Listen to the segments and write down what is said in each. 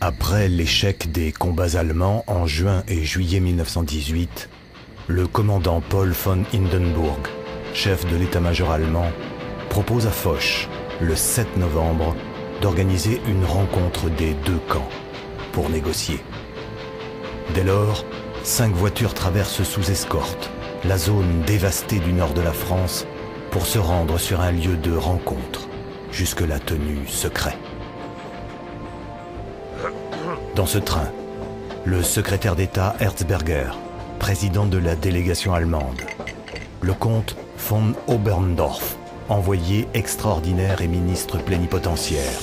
Après l'échec des combats allemands en juin et juillet 1918, le commandant Paul von Hindenburg, chef de l'état-major allemand, propose à Foch, le 7 novembre, d'organiser une rencontre des deux camps pour négocier. Dès lors, 5 voitures traversent sous escorte la zone dévastée du nord de la France pour se rendre sur un lieu de rencontre, jusque-là tenu secret. Dans ce train, le secrétaire d'État Herzberger, président de la délégation allemande, le comte von Oberndorf, envoyé extraordinaire et ministre plénipotentiaire,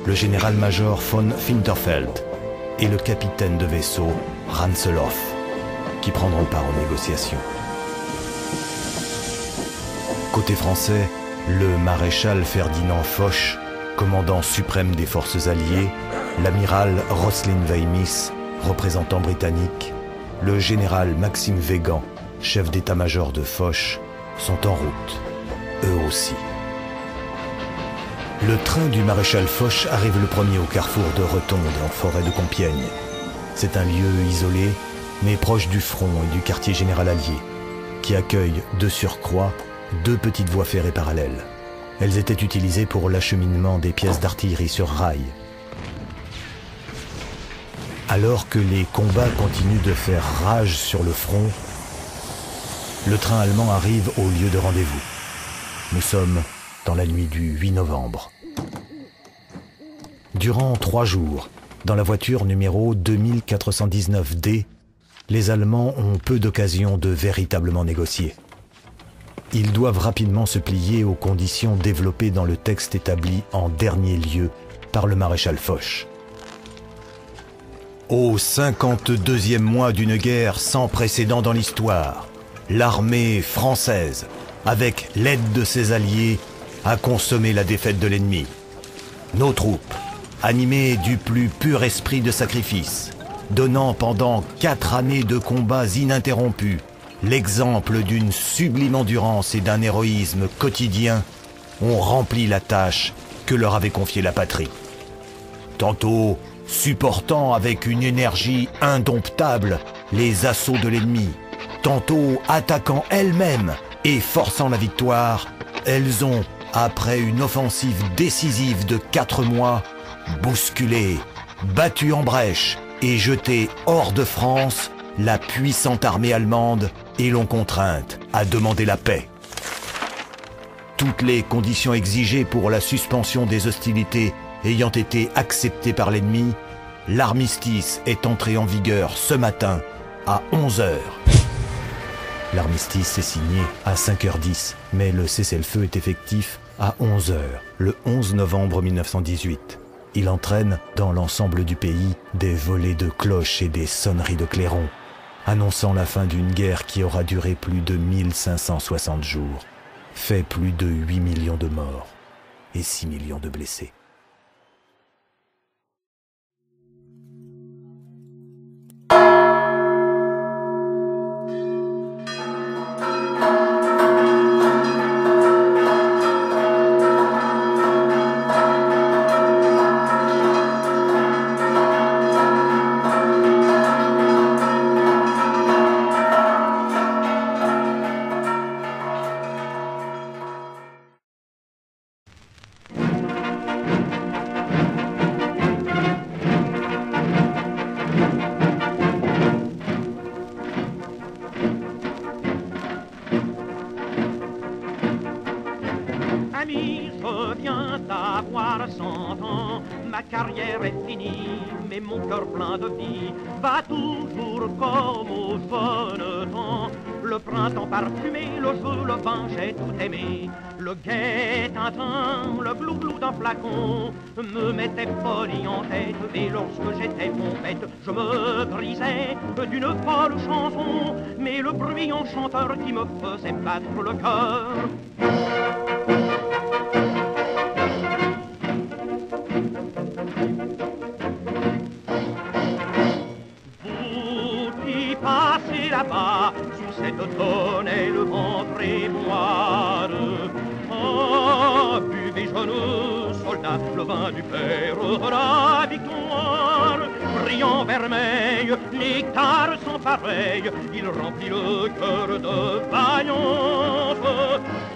le général-major von Winterfeld et le capitaine de vaisseau Ranseloff, qui prendront part aux négociations. Côté français, le maréchal Ferdinand Foch, commandant suprême des forces alliées, l'amiral Roslin Weimis, représentant britannique, le général Maxime Weygand, chef d'état-major de Foch, sont en route, eux aussi. Le train du maréchal Foch arrive le premier au carrefour de Retonde, en forêt de Compiègne. C'est un lieu isolé, mais proche du front et du quartier général allié, qui accueille de surcroît 2 petites voies ferrées parallèles. Elles étaient utilisées pour l'acheminement des pièces d'artillerie sur rail. Alors que les combats continuent de faire rage sur le front, le train allemand arrive au lieu de rendez-vous. Nous sommes dans la nuit du 8 novembre. Durant 3 jours, dans la voiture numéro 2419D, les Allemands ont peu d'occasions de véritablement négocier. Ils doivent rapidement se plier aux conditions développées dans le texte établi en dernier lieu par le maréchal Foch. Au 52e mois d'une guerre sans précédent dans l'histoire, l'armée française, avec l'aide de ses alliés, a consommé la défaite de l'ennemi. Nos troupes, animées du plus pur esprit de sacrifice, donnant pendant 4 années de combats ininterrompus l'exemple d'une sublime endurance et d'un héroïsme quotidien, ont rempli la tâche que leur avait confiée la patrie. Tantôt supportant avec une énergie indomptable les assauts de l'ennemi, tantôt attaquant elles-mêmes et forçant la victoire, elles ont, après une offensive décisive de 4 mois, bousculé, battu en brèche et jeté hors de France la puissante armée allemande et l'ont contrainte à demander la paix. Toutes les conditions exigées pour la suspension des hostilités ayant été acceptées par l'ennemi, l'armistice est entré en vigueur ce matin à 11 h. L'armistice est signé à 5h10, mais le cessez-le-feu est effectif à 11 h, le 11 novembre 1918. Il entraîne dans l'ensemble du pays des volées de cloches et des sonneries de clairons, annonçant la fin d'une guerre qui aura duré plus de 1560 jours, fait plus de 8 millions de morts et 6 millions de blessés. Ami, je viens d'avoir 100 ans, ma carrière est finie, mais mon cœur plein de vie bat toujours comme au jeune temps. Le printemps parfumé, le jeu, le vin, j'ai tout aimé. Le gai tintin, le glou-glou d'un flacon me mettait folie en tête. Et lorsque j'étais pompette, je me brisais d'une folle chanson. Mais le bruyant chanteur qui me faisait battre le cœur. Vous qui passez là-bas sur cette tonnelle ventre-et-moire, ah, buvez, jeunes soldats, le vin du père de la victoire. brillant vermeil, nectar sans pareil, il remplit le cœur de vaillance.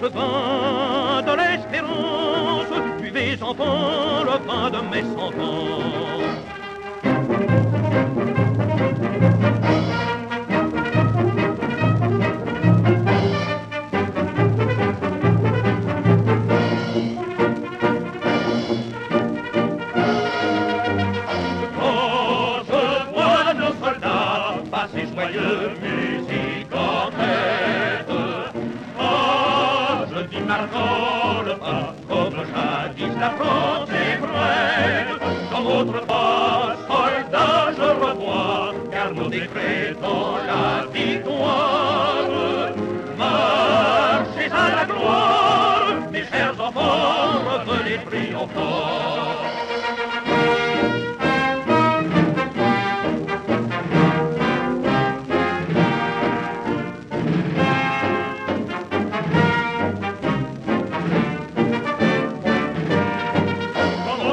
Vin de l'espérance, buvez enfants le vin de mes 100 ans. Ces joyeux musiques en tête. Ah, je dis marquant le pas, comme jadis la France est prête. Comme autrefois, soldats, je revois, car nos décrets dans la victoire. Marchez à la gloire, mes chers enfants, revenez triomphants.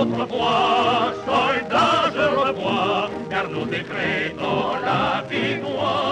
Autrefois, soldats, je revois, car nos décrets dans la victoire.